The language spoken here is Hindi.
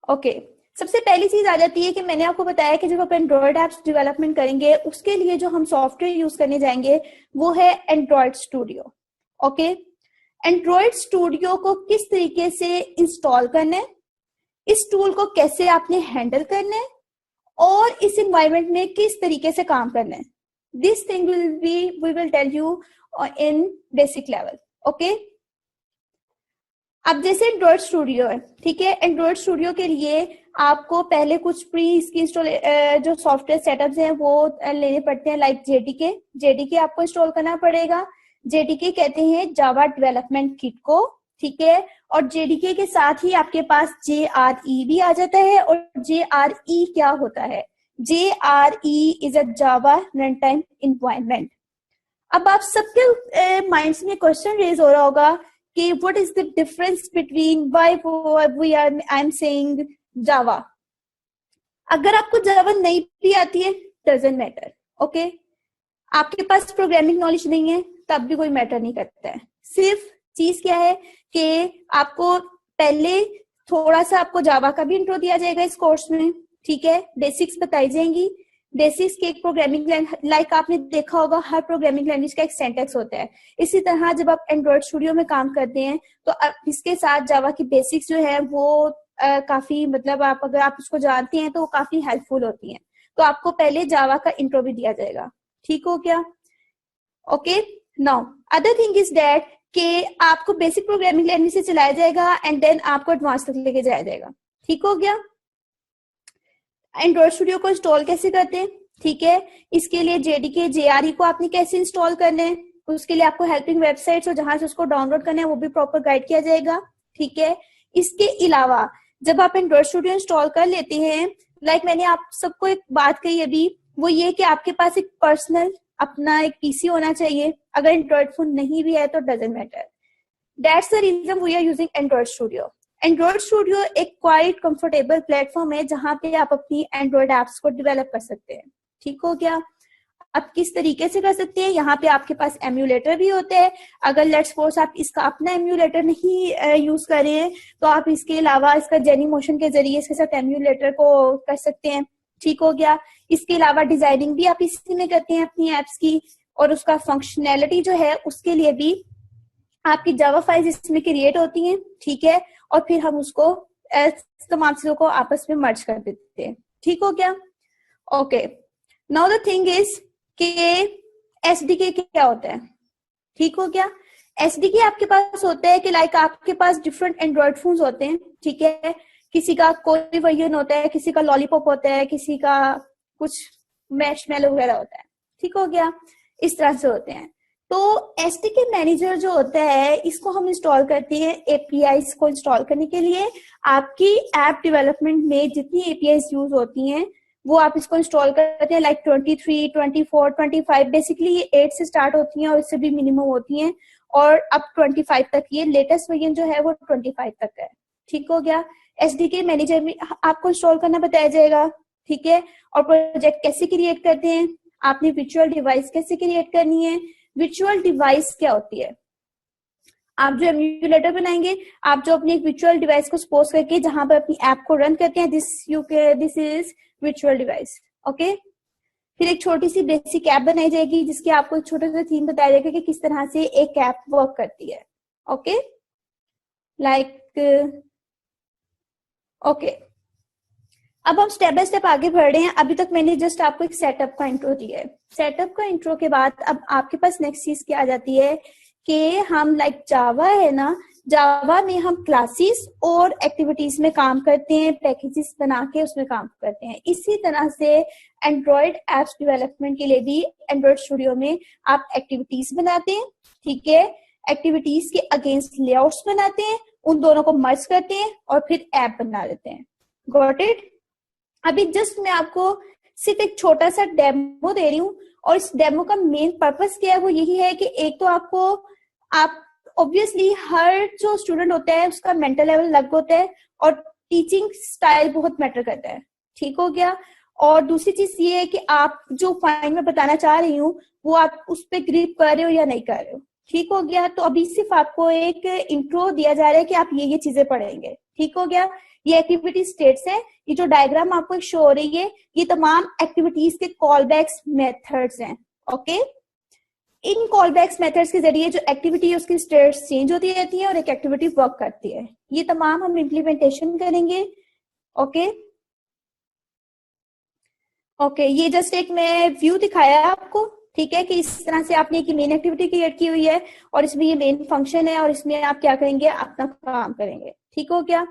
ओके, सबसे पहली चीज आ जाती है कि मैंने आपको बताया कि जब आप एंड्रॉयड एप्स डेवलपमेंट करेंगे उसके लिए जो हम सॉफ्टवेयर यूज करने जाएंगे वो है Android studio. Okay, Android studio को किस तरीके से इंस्टॉल करना है, इस टूल को कैसे आपने हैंडल करना है और इस एनवायरनमेंट में किस तरीके से काम करना है, this thing we will tell you in basic level. Okay, अब जैसे एंड्रॉयड स्टूडियो है, ठीक है, एंड्रॉयड स्टूडियो के लिए आपको पहले कुछ प्री इसकी जो सॉफ्टवेयर सेटअप्स हैं वो लेने पड़ते हैं, लाइक जेडीके आपको इंस्टॉल करना पड़ेगा। जेडीके कहते हैं जावा डेवलपमेंट किट को, ठीक है, और जेडीके के साथ ही आपके पास JRE भी आ जाता है। और JRE क्या होता है? JRE is a Java run time environment. अब आप सबके माइंड्स में क्वेश्चन रेज हो रहा होगा कि what is the difference between why I am saying Java. अगर आपको जावा नहीं भी आती है डजंट मैटर। ओके, आपके पास प्रोग्रामिंग नॉलेज नहीं है तब भी कोई मैटर नहीं करता है। सिर्फ चीज क्या है कि आपको पहले थोड़ा सा आपको जावा का भी इंट्रो दिया जाएगा इस कोर्स में, ठीक है, बेसिक्स बताई जाएंगी। बेसिक्स के एक प्रोग्रामिंग लाइक आपने देखा होगा हर प्रोग्रामिंग लैंग्वेज का एक सिंटैक्स होता है। इसी तरह जब आप एंड्रॉयड स्टूडियो में काम करते हैं तो इसके साथ जावा की बेसिक्स जो है वो काफी मतलब आप अगर आप उसको जानते हैं तो वो काफी हेल्पफुल होती हैं। तो आपको पहले जावा का इंट्रो भी दिया जाएगा, ठीक हो क्या? Okay, now other thing is that कि आपको बेसिक प्रोग्रामिंग लैंग्वेज से चलाया जाएगा एंड देन आपको एडवांस तक लेके जाया जाएगा, ठीक हो गया? एंड्रॉयड स्टूडियो को इंस्टॉल कैसे करते हैं, ठीक है, इसके लिए जेडीके JRE को आपने कैसे इंस्टॉल करना है, उसके लिए आपको हेल्पिंग वेबसाइट्स और जहां से उसको डाउनलोड करना है वो भी प्रॉपर गाइड किया जाएगा, ठीक है। इसके अलावा जब आप एंड्रॉयड स्टूडियो इंस्टॉल कर लेते हैं, लाइक मैंने आप सबको एक बात कही अभी, वो ये कि आपके पास एक पर्सनल अपना एक पीसी होना चाहिए। अगर एंड्रॉयड फोन नहीं भी है तो doesn't matter, that's the reason we are using Android Studio. Android Studio एक क्वाइट कंफर्टेबल प्लेटफॉर्म है जहां पे आप अपनी एंड्रॉयड एप्स को डेवलप कर सकते हैं, ठीक हो गया? अब किस तरीके से कर सकते हैं, यहाँ पे आपके पास एम्यूलेटर भी होते हैं। अगर लेट्स सपोज आप इसका अपना एम्यूलेटर नहीं यूज कर रहे हैं तो आप इसके अलावा इसका जेनी मोशन के जरिए इसके साथ एम्यूलेटर को कर सकते हैं, ठीक हो गया? इसके अलावा डिजाइनिंग भी आप इसी में करते हैं अपनी एप्स की, और उसका फंक्शनैलिटी जो है उसके लिए भी आपकी जावा फाइल्स इसमें क्रिएट होती हैं, ठीक है, और फिर हम उसको तमाम चीजों को आपस में मर्ज कर देते हैं, ठीक हो गया? Okay, now the thing is कि एसडीके क्या होता है, ठीक हो गया? एसडीके आपके पास होता है कि लाइक आपके पास डिफरेंट एंड्रॉयड फोन्स होते हैं, ठीक है, किसी का कोई वर्जन होता है, किसी का लॉलीपॉप होता है, किसी का कुछ मैशमेलो वगैरह होता है, ठीक हो गया? इस तरह से होते हैं। तो एसडीके मैनेजर जो होता है इसको हम इंस्टॉल करते हैं एपीआईज को इंस्टॉल करने के लिए। आपकी ऐप डेवलपमेंट में जितनी एपीआईज यूज होती हैं वो आप इसको इंस्टॉल करते हैं, लाइक 23, 24, 25, बेसिकली ये 8 से स्टार्ट होती हैं और इससे भी मिनिमम होती हैं, और अब 25 तक, ये लेटेस्ट वर्जन जो है वो 25 तक है, ठीक हो गया? एसडीके मैनेजर में आपको इंस्टॉल करना बताया जाएगा, ठीक है, और प्रोजेक्ट कैसे क्रिएट करते हैं, आपने वर्चुअल डिवाइस कैसे क्रिएट करनी है। वर्चुअल डिवाइस क्या होती है? आप जो एम्यूलेटर बनाएंगे, आप जो अपनी एक वर्चुअल डिवाइस को सपोज करके जहां पर अपनी ऐप को रन करते हैं, this is virtual device, okay. फिर एक छोटी सी बेसिक ऐप बनाई जाएगी जिसकी आपको एक छोटा सा थीम बताया जाएगा कि किस तरह से एक ऐप वर्क करती है, ओके, लाइक ओके। अब हम स्टेप बाय स्टेप आगे बढ़ रहे हैं। अभी तक मैंने जस्ट आपको एक सेटअप का इंट्रो दिया है। सेटअप का इंट्रो के बाद अब आपके पास नेक्स्ट चीज क्या आ जाती है कि हम लाइक जावा है ना, जावा में हम क्लासेस और एक्टिविटीज में काम करते हैं, पैकेजेस बना के उसमें काम करते हैं। इसी तरह से एंड्रॉयड एप्स डेवलपमेंट के लिए भी एंड्रॉयड स्टूडियो में आप एक्टिविटीज बनाते हैं, ठीक है, एक्टिविटीज के अगेंस्ट लेआउट्स बनाते हैं, उन दोनों को मर्ज करते हैं और फिर ऐप बना लेते हैं। Got it? अभी जस्ट मैं आपको सिर्फ एक छोटा सा डेमो दे रही हूँ, और इस डेमो का मेन पर्पस क्या है वो यही है कि एक तो आपको आप ऑब्वियसली हर जो स्टूडेंट होता है उसका मेंटल लेवल अलग होता है और टीचिंग स्टाइल बहुत मैटर करता है, ठीक हो गया? और दूसरी चीज ये है कि आप जो पॉइंट में बताना चाह रही हूँ वो आप उस पर ग्रिप कर रहे हो या नहीं कर रहे हो, ठीक हो गया? तो अभी सिर्फ आपको एक इंट्रो दिया जा रहा है कि आप ये चीजें पढ़ेंगे, ठीक हो गया। ये एक्टिविटी स्टेट्स है। ये जो डायग्राम आपको शो हो रही है ये तमाम एक्टिविटीज के कॉल बैक्स मेथड्स हैं। ओके, इन कॉल बैक्स मेथड्स के जरिए जो एक्टिविटी है उसकी स्टेट्स चेंज होती रहती है और एक एक्टिविटी वर्क करती है। ये तमाम हम इम्प्लीमेंटेशन करेंगे। ओके ओके, ये जस्ट एक मैं व्यू दिखाया आपको, ठीक है, कि इस तरह से आपने एक मेन एक्टिविटी क्रिएट की हुई है और इसमें ये मेन फंक्शन है और इसमें आप क्या करेंगे, अपना काम करेंगे। ठीक हो गया।